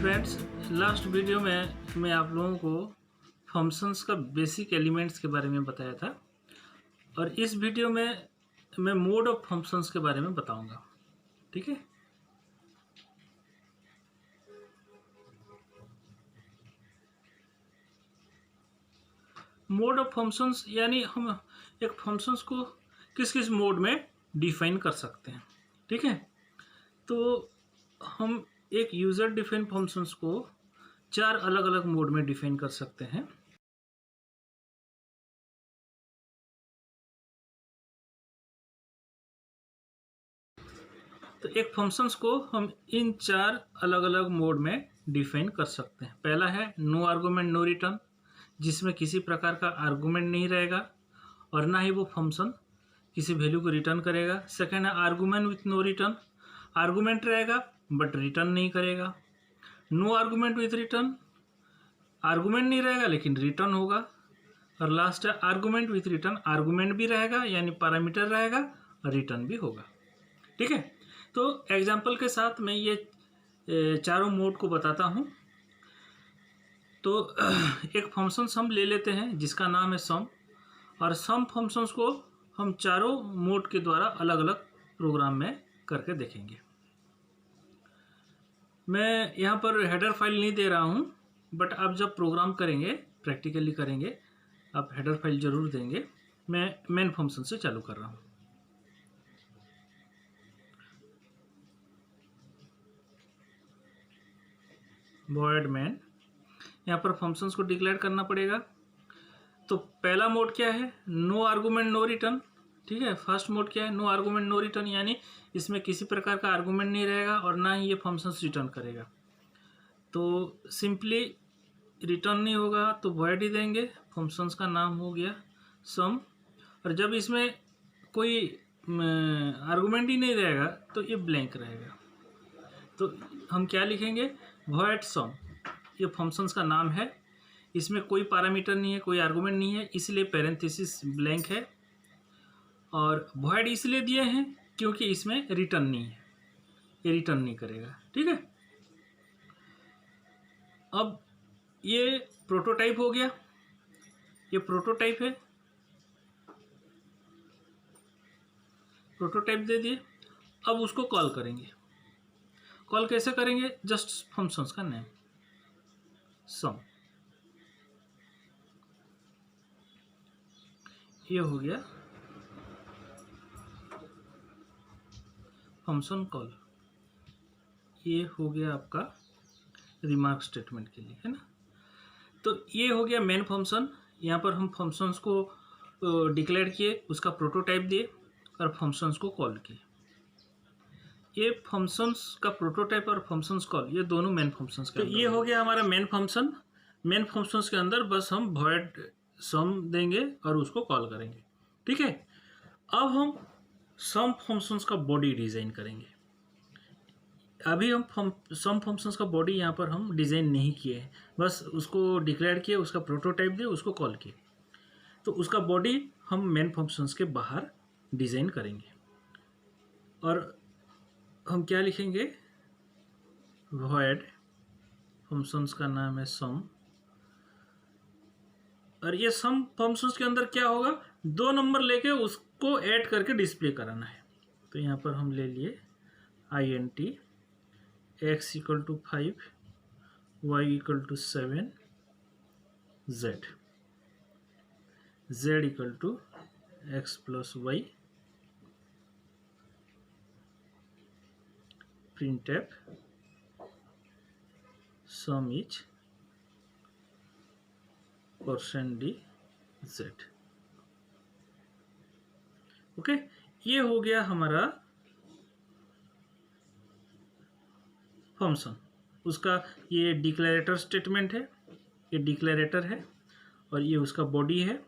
Friends, last video में मैं आप लोगों को फंक्शंस का बेसिक एलिमेंट्स के बारे में बताया था और इस वीडियो में मैं मोड ऑफ फंक्शंस के बारे में बताऊंगा। ठीक है, मोड ऑफ फंक्शंस यानी हम एक फंक्शंस को किस किस मोड में डिफाइन कर सकते हैं। ठीक है, तो हम एक यूज़र डिफाइन फंक्शंस को 4 अलग अलग मोड में डिफाइन कर सकते हैं। तो एक फंक्शंस को हम इन 4 अलग अलग मोड में डिफाइन कर सकते हैं। पहला है नो आर्गूमेंट नो रिटर्न, जिसमें किसी प्रकार का आर्गूमेंट नहीं रहेगा और ना ही वो फंक्शन किसी वैल्यू को रिटर्न करेगा। सेकेंड है argument with no return, argument रहेगा बट रिटर्न नहीं करेगा। No argument with return, argument नहीं रहेगा लेकिन रिटर्न होगा। और लास्ट है आर्गूमेंट विथ रिटर्न, आर्गूमेंट भी रहेगा यानी पैरामीटर रहेगा और रिटर्न भी होगा। ठीक है, तो एग्जाम्पल के साथ मैं ये चारों मोड को बताता हूँ। तो एक फंक्शंस हम ले लेते हैं जिसका नाम है सम, और सम फंक्शंस को हम चारों मोड के द्वारा अलग अलग प्रोग्राम में करके देखेंगे। मैं यहाँ पर हेडर फाइल नहीं दे रहा हूँ, बट आप जब प्रोग्राम करेंगे, प्रैक्टिकली करेंगे, आप हेडर फाइल ज़रूर देंगे। मैं मेन फंक्शन से चालू कर रहा हूँ। वॉइड मेन, यहाँ पर फंक्शंस को डिक्लेयर करना पड़ेगा। तो पहला मोड क्या है? No argument no return. ठीक है, फर्स्ट मोड क्या है? नो आर्गूमेंट नो रिटर्न, यानी इसमें किसी प्रकार का आर्गूमेंट नहीं रहेगा और ना ही ये फंक्शंस रिटर्न करेगा। तो सिंपली रिटर्न नहीं होगा तो वॉइड ही देंगे। फंक्शंस का नाम हो गया सम, और जब इसमें कोई आर्गूमेंट ही नहीं रहेगा तो ये ब्लैंक रहेगा। तो हम क्या लिखेंगे? वॉइड सम। ये फंक्शंस का नाम है, इसमें कोई पैरामीटर नहीं है, कोई आर्गूमेंट नहीं है, इसलिए पैरेंथेसिस ब्लैंक है। और वॉइड इसलिए दिए हैं क्योंकि इसमें रिटर्न नहीं है, ये रिटर्न नहीं करेगा। ठीक है, अब ये प्रोटोटाइप हो गया, ये प्रोटोटाइप है, प्रोटोटाइप दे दिए। अब उसको कॉल करेंगे। कॉल कैसे करेंगे? जस्ट फंक्शंस का नेम सम, ये हो गया फंक्शन कॉल। ये हो गया आपका रिमार्क स्टेटमेंट के लिए, है ना। तो ये हो गया मेन फंक्शन। यहाँ पर हम फंक्शंस को डिक्लेयर किए, उसका प्रोटोटाइप दिए और फंक्शंस को कॉल किए। ये फंक्शंस का प्रोटोटाइप और फंक्शंस कॉल, ये दोनों मेन फंक्शंस के अंदर। तो ये हो गया हमारा मेन फंक्शन। मेन फंक्शंस के अंदर बस हम वॉइड सम देंगे और उसको कॉल करेंगे। ठीक है, अब हम सम फंक्शंस का बॉडी डिज़ाइन करेंगे। अभी हम सम फंक्शंस का बॉडी यहाँ पर हम डिज़ाइन नहीं किए हैं, बस उसको डिक्लेयर किए, उसका प्रोटोटाइप दिए, उसको कॉल किए। तो उसका बॉडी हम मेन फंक्शंस के बाहर डिज़ाइन करेंगे। और हम क्या लिखेंगे? वॉइड फंक्शंस का नाम है सम, और ये सम फंक्शंस के अंदर क्या होगा? 2 नंबर लेके उसको ऐड करके डिस्प्ले कराना है। तो यहाँ पर हम ले लिए int x equal to 5, y equal to 7, z equal to x plus y, printf sum is %dz। Okay, ये हो गया हमारा फंक्शन। उसका ये डिक्लेरेटर स्टेटमेंट है, ये डिक्लेरेटर है और ये उसका बॉडी है।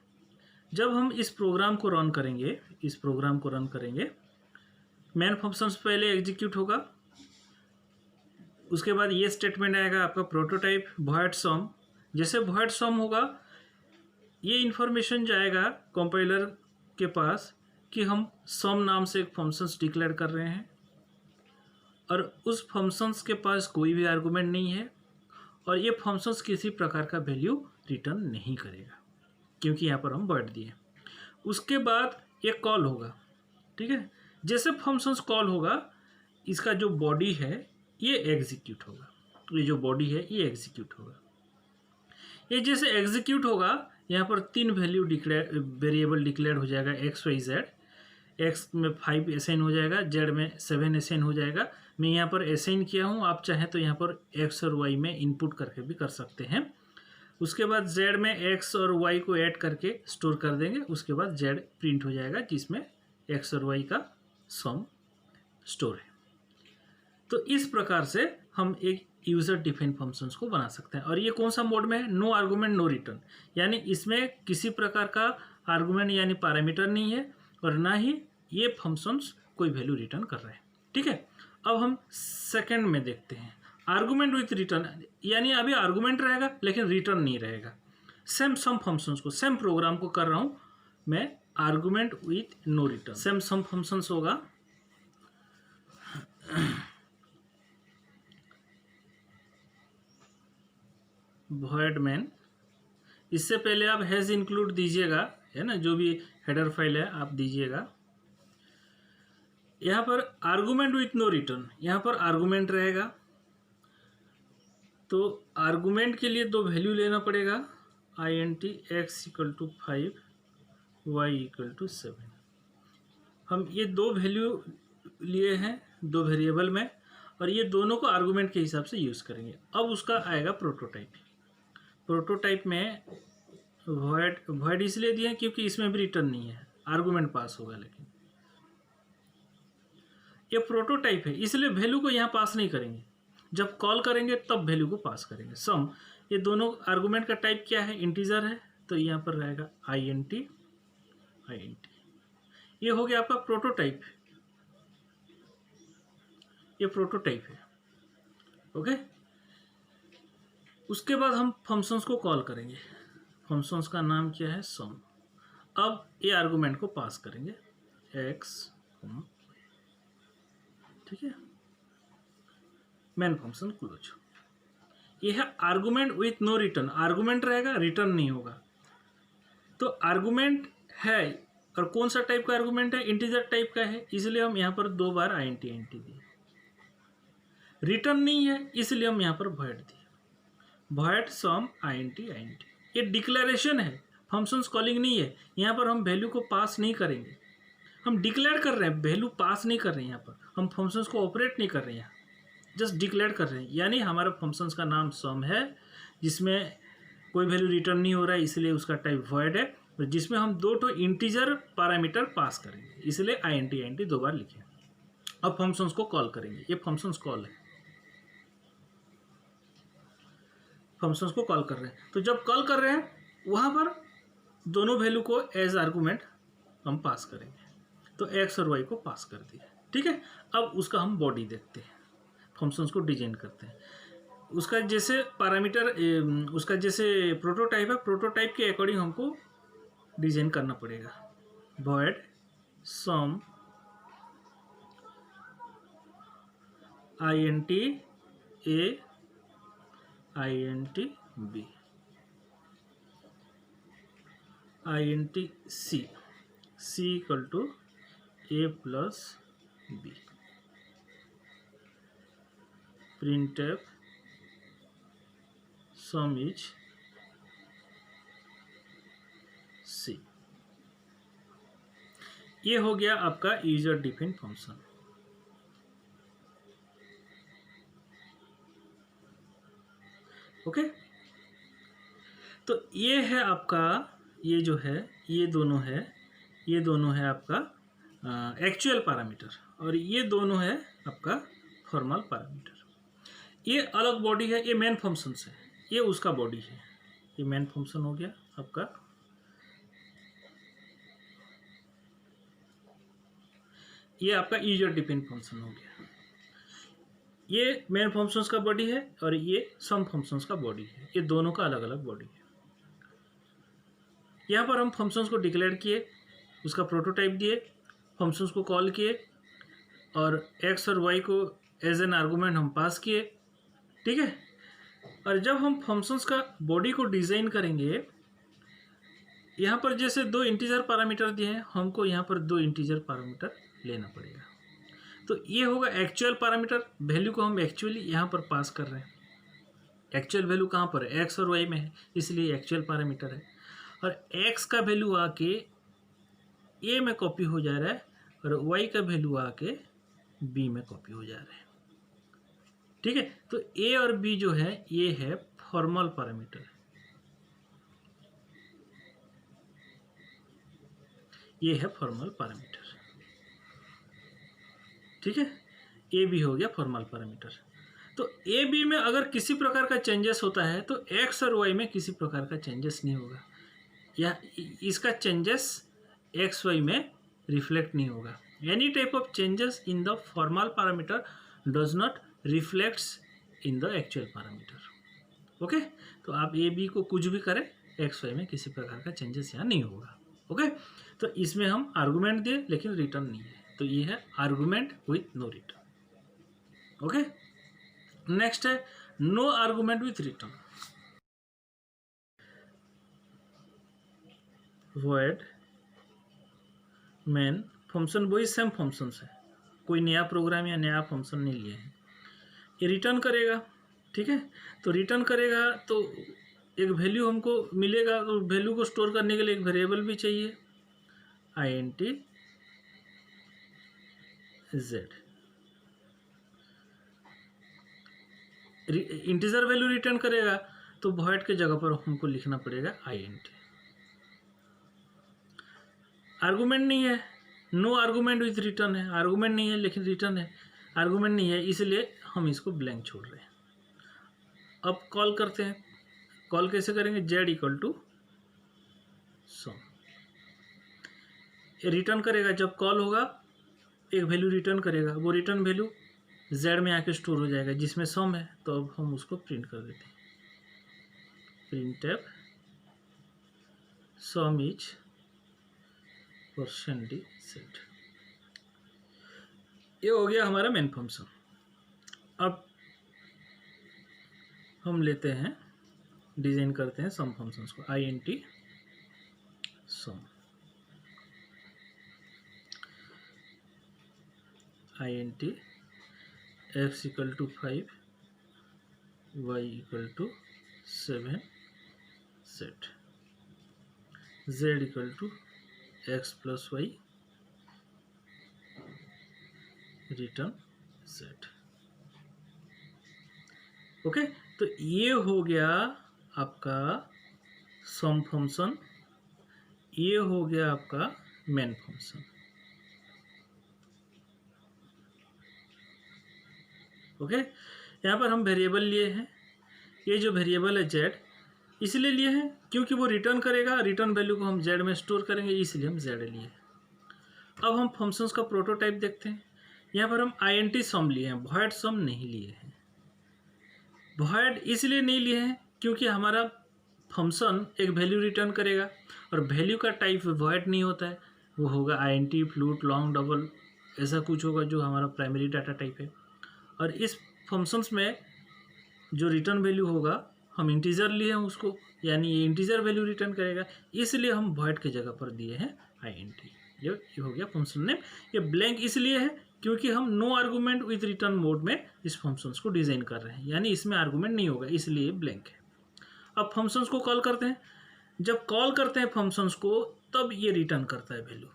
जब हम इस प्रोग्राम को रन करेंगे, मेन फंक्शंस पहले एग्जीक्यूट होगा, उसके बाद ये स्टेटमेंट आएगा आपका प्रोटोटाइप वॉइड सम। जैसे वॉइड सम होगा, ये इन्फॉर्मेशन जाएगा कंपाइलर के पास कि हम सम नाम से एक फंक्शंस डिक्लेयर कर रहे हैं और उस फंक्शंस के पास कोई भी आर्गूमेंट नहीं है, और ये फंक्शंस किसी प्रकार का वैल्यू रिटर्न नहीं करेगा क्योंकि यहाँ पर हम वॉइड दिए। उसके बाद ये कॉल होगा, ठीक है। जैसे फंक्शंस कॉल होगा, इसका जो बॉडी है ये एग्जीक्यूट होगा, ये जो बॉडी है ये एग्जीक्यूट होगा। ये जैसे एग्जीक्यूट होगा, यहाँ पर 3 वैल्यू वेरिएबल डिक्लेयर हो जाएगा, एक्स वाई जेड। एक्स में 5 असाइन हो जाएगा, जेड में 7 असाइन हो जाएगा। मैं यहाँ पर असाइन किया हूँ, आप चाहें तो यहाँ पर एक्स और वाई में इनपुट करके भी कर सकते हैं। उसके बाद जेड में एक्स और वाई को ऐड करके स्टोर कर देंगे, उसके बाद जेड प्रिंट हो जाएगा जिसमें एक्स और वाई का सम स्टोर है। तो इस प्रकार से हम एक यूज़र डिफाइन फंक्शंस को बना सकते हैं। और ये कौन सा मोड में है? नो आर्गूमेंट नो रिटर्न, यानी इसमें किसी प्रकार का आर्गूमेंट यानी पैरामीटर नहीं है और ना ही ये फंक्शंस कोई वैल्यू रिटर्न कर रहे हैं, ठीक है। अब हम सेकंड में देखते हैं, आर्गूमेंट विथ रिटर्न, यानी अभी आर्गूमेंट रहेगा लेकिन रिटर्न नहीं रहेगा। सेम सम फंक्शंस को, सेम प्रोग्राम को कर रहा हूँ मैं, argument with no return. Same sum functions होगा, void main। इससे पहले आप हैज इंक्लूड दीजिएगा, है ना, जो भी हेडर फाइल है आप दीजिएगा। यहाँ पर आर्गूमेंट विथ नो रिटर्न, यहाँ पर आर्गूमेंट रहेगा, तो आर्गूमेंट के लिए 2 वैल्यू लेना पड़ेगा, int x = 5 y = 7। हम ये 2 वैल्यू लिए हैं 2 वेरिएबल में और ये दोनों को आर्गूमेंट के हिसाब से यूज़ करेंगे। अब उसका आएगा प्रोटोटाइप। प्रोटोटाइप में void इसलिए दिए क्योंकि इसमें भी रिटर्न नहीं है, आर्गूमेंट पास होगा, लेकिन ये प्रोटोटाइप है इसलिए वैल्यू को यहाँ पास नहीं करेंगे, जब कॉल करेंगे तब वैल्यू को पास करेंगे। सम, ये दोनों आर्गूमेंट का टाइप क्या है? इंटीजर है, तो यहाँ पर रहेगा int। ये हो गया आपका प्रोटोटाइप, ये प्रोटोटाइप है, ओके। उसके बाद हम फंक्शंस को कॉल करेंगे, फंक्शंस का नाम क्या है? सम। अब ये आर्गूमेंट को पास करेंगे x, ठीक है, मेन फंक्शन क्लोज। ये है argument with no return, argument रहेगा रिटर्न नहीं होगा। तो आर्गूमेंट है और कौन सा टाइप का आर्गूमेंट है? इंटीजर टाइप का है, इसलिए हम यहाँ पर 2 बार int दिए। रिटर्न नहीं है इसलिए हम यहाँ पर void दिए, void sum int। ये डिक्लेरेशन है, फंक्शंस कॉलिंग नहीं है। यहाँ पर हम वैल्यू को पास नहीं करेंगे, हम डिक्लेयर कर रहे हैं, वैल्यू पास नहीं कर रहे हैं। यहाँ पर हम फंक्शंस को ऑपरेट नहीं कर रहे हैं, जस्ट डिक्लेयर कर रहे हैं। यानी हमारा फंक्शंस का नाम सम है जिसमें कोई वैल्यू रिटर्न नहीं हो रहा है, इसलिए उसका टाइप void है, और जिसमें हम 2 इंटीजर पैरामीटर पास करेंगे, इसलिए int 2 बार लिखे। अब फंक्शंस को कॉल करेंगे, ये फंक्शंस कॉल है, फंक्शंस को कॉल कर रहे हैं। तो जब कॉल कर रहे हैं वहाँ पर दोनों वैल्यू को एज आर्गूमेंट हम पास करेंगे, तो एक्स और वाई को पास कर दिया, ठीक है। अब उसका हम बॉडी देखते हैं, फंक्शंस को डिजाइन करते हैं। उसका जैसे पैरामीटर, उसका जैसे प्रोटोटाइप है, प्रोटोटाइप के अकॉर्डिंग हमको डिजाइन करना पड़ेगा। void sum int a int b int c = a plus b, printf sum is c। ये हो गया आपका यूजर डिफाइन फंक्शन। ओके, तो ये है आपका, ये जो है ये दोनों है आपका एक्चुअल पैरामीटर और ये दोनों है आपका फॉर्मल पैरामीटर। ये अलग बॉडी है, ये मेन फंक्शन है, ये उसका बॉडी है। ये मेन फंक्शन हो गया आपका, ये आपका यूजर डिफाइन फंक्शन हो गया। ये मेन फंक्शंस का बॉडी है और ये सम फंक्शंस का बॉडी है, ये दोनों का अलग अलग बॉडी है। यहाँ पर हम फंक्शंस को डिक्लेयर किए, उसका प्रोटोटाइप दिए, फंक्शंस को कॉल किए और एक्स और वाई को एज एन आर्गूमेंट हम पास किए, ठीक है। और जब हम फंक्शंस का बॉडी को डिज़ाइन करेंगे, यहाँ पर जैसे 2 इंटीजर पैरामीटर दिए हैं, हमको यहाँ पर 2 इंटीजर पैरामीटर लेना पड़ेगा। तो ये होगा एक्चुअल पैरामीटर, वैल्यू को हम एक्चुअली यहाँ पर पास कर रहे हैं। एक्चुअल वैल्यू कहाँ पर है? एक्स और वाई में है, इसलिए एक्चुअल पैरामीटर है। और एक्स का वैल्यू आके ए में कॉपी हो जा रहा है और वाई का वैल्यू आके बी में कॉपी हो जा रहा है। ठीक है, तो ए और बी जो है ये है फॉर्मल पैरामीटर, ये है फॉर्मल पैरामीटर। ठीक है, ए बी हो गया फॉर्मल पैरामीटर। तो ए बी में अगर किसी प्रकार का चेंजेस होता है तो एक्स और वाई में किसी प्रकार का चेंजेस नहीं होगा, या इसका चेंजेस एक्स वाई में रिफ्लेक्ट नहीं होगा। Any type of changes in the formal parameter does not reflects in the actual parameter. Okay, तो आप ए बी को कुछ भी करें, एक्स वाई में किसी प्रकार का चेंजेस यहाँ नहीं होगा। ओके, तो इसमें हम आर्गुमेंट दिए लेकिन रिटर्न नहीं है, तो ये है argument with no return. Okay, next है no argument with return. Void main function वही सेम फंक्शन है, कोई नया प्रोग्राम या नया फंक्शन नहीं लिए हैं। ये रिटर्न करेगा, ठीक है, तो रिटर्न करेगा तो एक वैल्यू हमको मिलेगा, तो वैल्यू को स्टोर करने के लिए एक वेरिएबल भी चाहिए, int z। Integer value return करेगा तो वॉइड के जगह पर हमको लिखना पड़ेगा int। आर्गुमेंट नहीं है, नो आर्गुमेंट विथ रिटर्न है, आर्गुमेंट नहीं है लेकिन रिटर्न है, आर्गुमेंट नहीं है इसलिए हम इसको ब्लैंक छोड़ रहे हैं। अब कॉल करते हैं, कॉल कैसे करेंगे? z equal to sum. Return करेगा, जब कॉल होगा एक वैल्यू रिटर्न करेगा, वो रिटर्न वैल्यू z में आके स्टोर हो जाएगा जिसमें सम है, तो अब हम उसको प्रिंट कर देते हैं, printf some is %d z। ये हो गया हमारा मेन फंक्शन। अब हम लेते हैं, डिजाइन करते हैं सम फंक्शंस को, int sum, int x equal to 5 y equal to 7 z equal to x plus y return z। Okay, तो ये हो गया आपका सम फंक्शन, ये हो गया आपका मेन फंक्शन। ओके, यहाँ पर हम वेरिएबल लिए हैं, ये जो वेरिएबल है z इसलिए लिए हैं क्योंकि वो रिटर्न करेगा, रिटर्न वैल्यू को हम z में स्टोर करेंगे, इसलिए हम z लिए। अब हम फंक्शंस का प्रोटोटाइप देखते हैं। यहाँ पर हम int सम लिए हैं, वॉइड सम नहीं लिए हैं। वॉइड इसलिए नहीं लिए हैं क्योंकि हमारा फंक्शन एक वैल्यू रिटर्न करेगा और वैल्यू का टाइप वॉइड नहीं होता है, वो होगा int फ्लूट लॉन्ग डबल, ऐसा कुछ होगा जो हमारा प्राइमरी डाटा टाइप है। और इस फंक्शंस में जो रिटर्न वैल्यू होगा हम इंटीजर लिए हैं उसको, यानी ये इंटीजर वैल्यू रिटर्न करेगा, इसलिए हम वॉइड के जगह पर दिए हैं int। ये हो गया फंक्शन नेम। ये ब्लैंक इसलिए है क्योंकि हम no argument with return mode में इस फंक्शंस को डिजाइन कर रहे हैं, यानी इसमें आर्गुमेंट नहीं होगा, इसलिए ब्लैंक है। अब फंक्शंस को कॉल करते हैं, जब कॉल करते हैं फंक्शंस को तब ये रिटर्न करता है वैल्यू,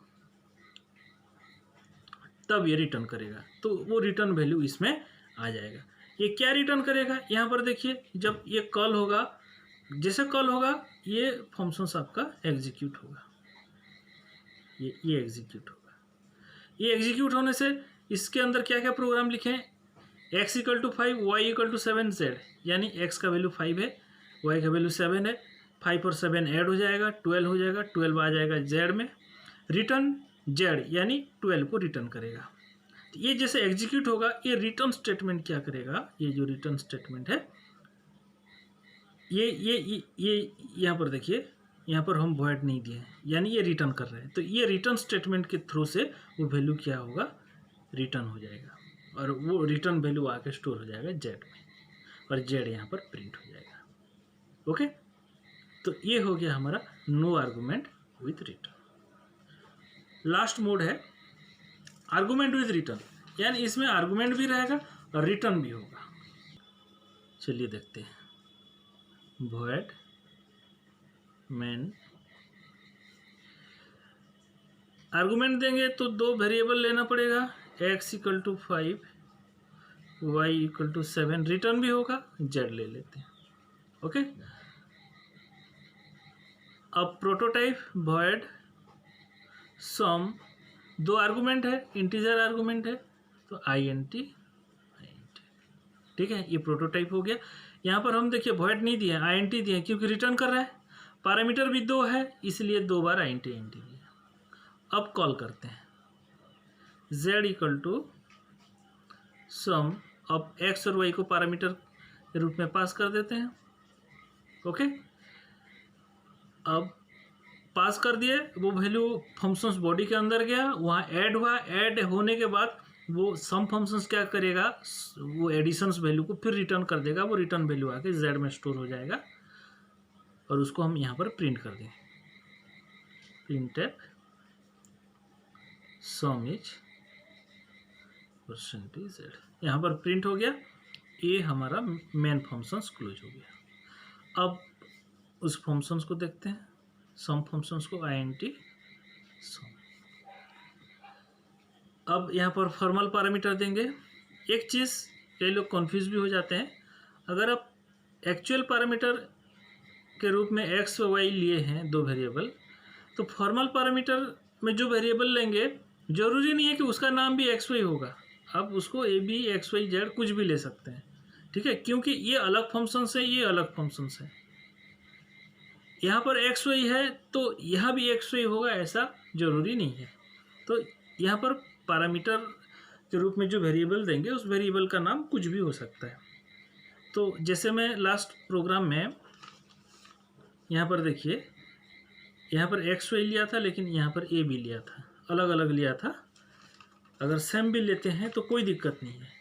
तब ये रिटर्न करेगा, तो वो रिटर्न वैल्यू इसमें आ जाएगा। ये क्या रिटर्न करेगा? यहाँ पर देखिए, जब ये कॉल होगा, जैसे कॉल होगा ये फंक्शंस आपका एग्जीक्यूट होगा, ये एग्जीक्यूट होगा। ये एग्जीक्यूट होने से इसके अंदर क्या क्या प्रोग्राम लिखे हैं, x equal to 5 y equal to 7 z, यानी x का वैल्यू 5 है, y का वैल्यू 7 है, 5 और 7 ऐड हो जाएगा, 12 हो जाएगा, 12 आ जाएगा z में, रिटर्न z यानी 12 को रिटर्न करेगा। तो ये जैसे एग्जीक्यूट होगा, ये रिटर्न स्टेटमेंट क्या करेगा, ये जो रिटर्न स्टेटमेंट है ये यहाँ पर देखिए, यहाँ पर हम वॉइड नहीं दिए हैं, यानी ये रिटर्न कर रहे हैं, तो ये रिटर्न स्टेटमेंट के थ्रू से वो वैल्यू क्या होगा, रिटर्न हो जाएगा और वो रिटर्न वैल्यू आके स्टोर हो जाएगा z में। और जेड यहाँ पर प्रिंट हो जाएगा। ओके, तो ये हो गया हमारा no argument with return. Last mode है आर्गूमेंट विथ रिटर्न, यानी इसमें आर्गूमेंट भी रहेगा और रिटर्न भी होगा। चलिए देखते हैं। वॉइड मेन आर्गूमेंट देंगे तो दो वेरिएबल लेना पड़ेगा, x equal to 5 y equal to 7, return भी होगा, z ले लेते हैं। ओके, अब प्रोटोटाइप वॉइड सम, दो आर्गूमेंट है, इंटीजर आर्गूमेंट है, तो int, ठीक है, ये प्रोटोटाइप हो गया। यहाँ पर हम देखिए वॉइड नहीं दिया, int दिया क्योंकि रिटर्न कर रहा है, पैरामीटर भी दो है इसलिए दो बार int दिया। अब कॉल करते हैं z इक्वल टू सम, अब x और y को पैरामीटर के रूप में पास कर देते हैं। ओके, अब पास कर दिए, वो वैल्यू फंक्शंस बॉडी के अंदर गया, वहाँ ऐड हुआ, ऐड होने के बाद वो सम फंक्शंस क्या करेगा, वो एडिशंस वैल्यू को फिर रिटर्न कर देगा, वो रिटर्न वैल्यू आके z में स्टोर हो जाएगा और उसको हम यहाँ पर प्रिंट कर देंगे, printf some is percentage z, यहाँ पर प्रिंट हो गया। ये हमारा मेन फंक्शंस क्लोज हो गया। अब उस फंक्शंस को देखते हैं, सम फंक्शंस को int सम। अब यहाँ पर फॉर्मल पैरामीटर देंगे। एक चीज़ कई लोग कन्फ्यूज भी हो जाते हैं, अगर आप एक्चुअल पैरामीटर के रूप में x और y लिए हैं दो वेरिएबल, तो फॉर्मल पैरामीटर में जो वेरिएबल लेंगे जरूरी नहीं है कि उसका नाम भी x y होगा, आप उसको a b x y z कुछ भी ले सकते हैं, ठीक है, क्योंकि ये अलग फंक्शंस है, ये अलग फंक्शंस है। यहाँ पर एक्स वाई है तो यहाँ भी एक्स वाई होगा ऐसा जरूरी नहीं है। तो यहाँ पर पैरामीटर के रूप में जो वेरिएबल देंगे उस वेरिएबल का नाम कुछ भी हो सकता है। तो जैसे मैं लास्ट प्रोग्राम में यहाँ पर देखिए, यहाँ पर एक्स वाई लिया था लेकिन यहाँ पर ए भी लिया था, अलग अलग लिया था। अगर सेम भी लेते हैं तो कोई दिक्कत नहीं है।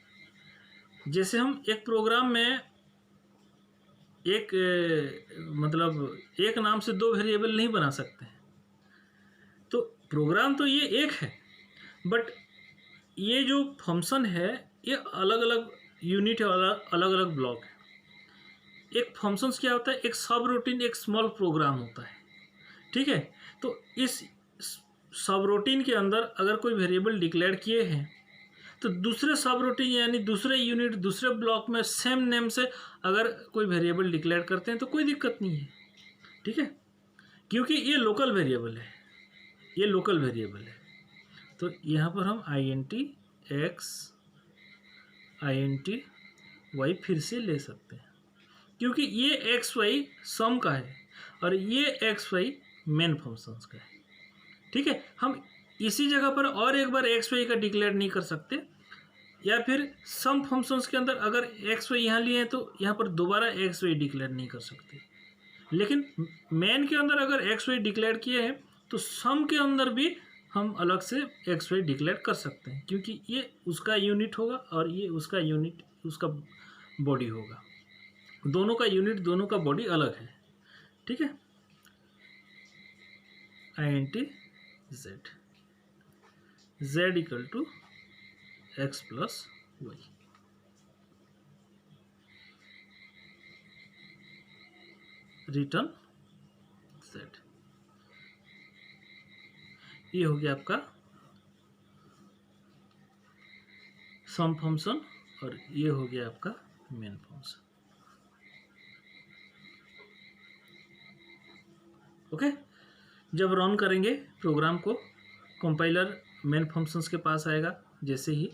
जैसे हम एक प्रोग्राम में एक मतलब एक नाम से दो वेरिएबल नहीं बना सकते हैं, तो प्रोग्राम तो ये एक है, बट ये जो फंक्शन है ये अलग अलग यूनिट है, अलग अलग ब्लॉक है। एक फंक्शंस क्या होता है, एक सब रूटीन, एक स्मॉल प्रोग्राम होता है, ठीक है। तो इस सब रूटीन के अंदर अगर कोई वेरिएबल डिक्लेयर किए हैं तो दूसरे सब रूटीन यानी दूसरे यूनिट, दूसरे ब्लॉक में सेम नेम से अगर कोई वेरिएबल डिक्लेयर करते हैं तो कोई दिक्कत नहीं है, ठीक है, क्योंकि ये लोकल वेरिएबल है, ये लोकल वेरिएबल है। तो यहाँ पर हम int x int y फिर से ले सकते हैं, क्योंकि ये x y सम का है और ये x y मेन फंक्शंस का है, ठीक है। हम इसी जगह पर और एक बार x y का डिक्लेयर नहीं कर सकते, या फिर सम फंक्शंस के अंदर अगर एक्स वाई यहाँ लिए हैं तो यहाँ पर दोबारा एक्स वाई डिक्लेयर नहीं कर सकते। लेकिन मेन के अंदर अगर एक्स वाई डिक्लेयर किए हैं तो सम के अंदर भी हम अलग से एक्स वाई डिक्लेयर कर सकते हैं, क्योंकि ये उसका यूनिट होगा और ये उसका यूनिट, उसका बॉडी होगा, दोनों का यूनिट, दोनों का बॉडी अलग है, ठीक है। int z equal to x plus y, return z। ये हो गया आपका सम फंक्शन और ये हो गया आपका मेन फंक्शन। ओके, जब रन करेंगे प्रोग्राम को, कंपाइलर मेन फंक्शंस के पास आएगा जैसे ही,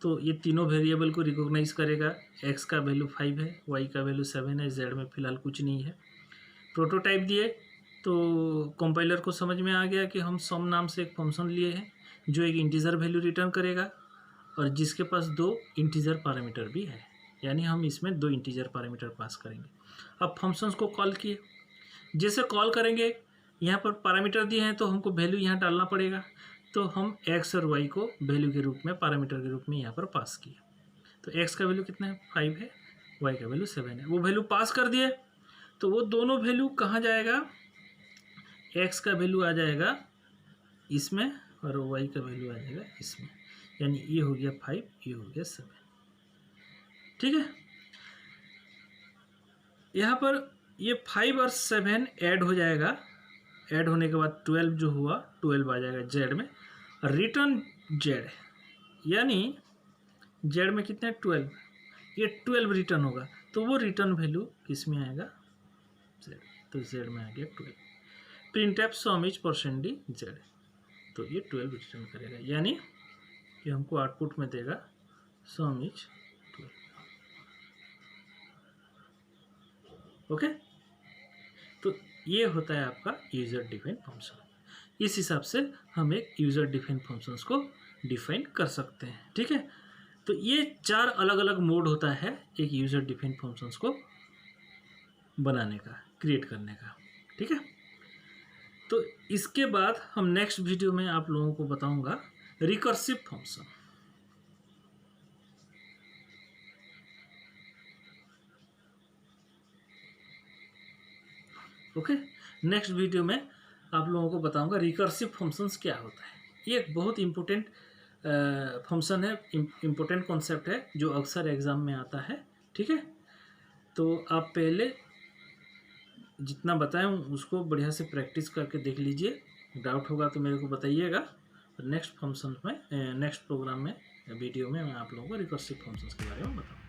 तो ये तीनों वेरिएबल को रिकॉग्नाइज करेगा। x का वैल्यू 5 है, y का वैल्यू 7 है, z में फ़िलहाल कुछ नहीं है। प्रोटोटाइप दिए तो कंपाइलर को समझ में आ गया कि हम सम नाम से एक फंक्शन लिए हैं जो एक इंटीजर वैल्यू रिटर्न करेगा और जिसके पास दो इंटीजर पैरामीटर भी है, यानी हम इसमें दो इंटीजर पैरामीटर पास करेंगे। अब फंक्शंस को कॉल किए, जैसे कॉल करेंगे यहाँ पर पैरामीटर दिए हैं तो हमको वैल्यू यहाँ डालना पड़ेगा, तो हम x और y को वैल्यू के रूप में, पैरामीटर के रूप में यहाँ पर पास किए। तो x का वैल्यू कितना है, 5 है, y का वैल्यू 7 है, वो वैल्यू पास कर दिए तो वो दोनों वैल्यू कहाँ जाएगा, x का वैल्यू आ जाएगा इसमें और y का वैल्यू आ जाएगा इसमें, यानी ये हो गया 5, ये हो गया 7। ठीक है, यहाँ पर ये 5 और 7 ऐड हो जाएगा, ऐड होने के बाद 12 जो हुआ 12 आ जाएगा z में, रिटर्न z, यानी z में कितने 12, ये 12 रिटर्न होगा तो वो रिटर्न वैल्यू किस में आएगा, z, तो z में आ गया 12। Printf some is %d z, तो ये 12 रिटर्न करेगा, यानी ये हमको आउटपुट में देगा सम इज 12। ओके, तो ये होता है आपका यूजर डिफाइन फंक्शन। इस हिसाब से हम एक यूजर डिफाइन फंक्शंस को डिफाइन कर सकते हैं। ठीक है, तो ये 4 अलग अलग मोड होता है एक यूजर डिफाइन फंक्शंस को बनाने का, क्रिएट करने का। ठीक है, तो इसके बाद हम नेक्स्ट वीडियो में आप लोगों को बताऊंगा recursive function. Okay, next video में आप लोगों को बताऊंगा रिकर्सिव फंक्शंस क्या होता है। ये एक बहुत इम्पोर्टेंट फंक्शन है, इम्पोर्टेंट कॉन्सेप्ट है जो अक्सर एग्जाम में आता है। ठीक है, तो आप पहले जितना बताएं उसको बढ़िया से प्रैक्टिस करके देख लीजिए, डाउट होगा तो मेरे को बताइएगा। नेक्स्ट फंक्शन में, नेक्स्ट प्रोग्राम में, वीडियो में मैं आप लोगों को रिकर्सिव फंक्शंस के बारे में बताऊँगा।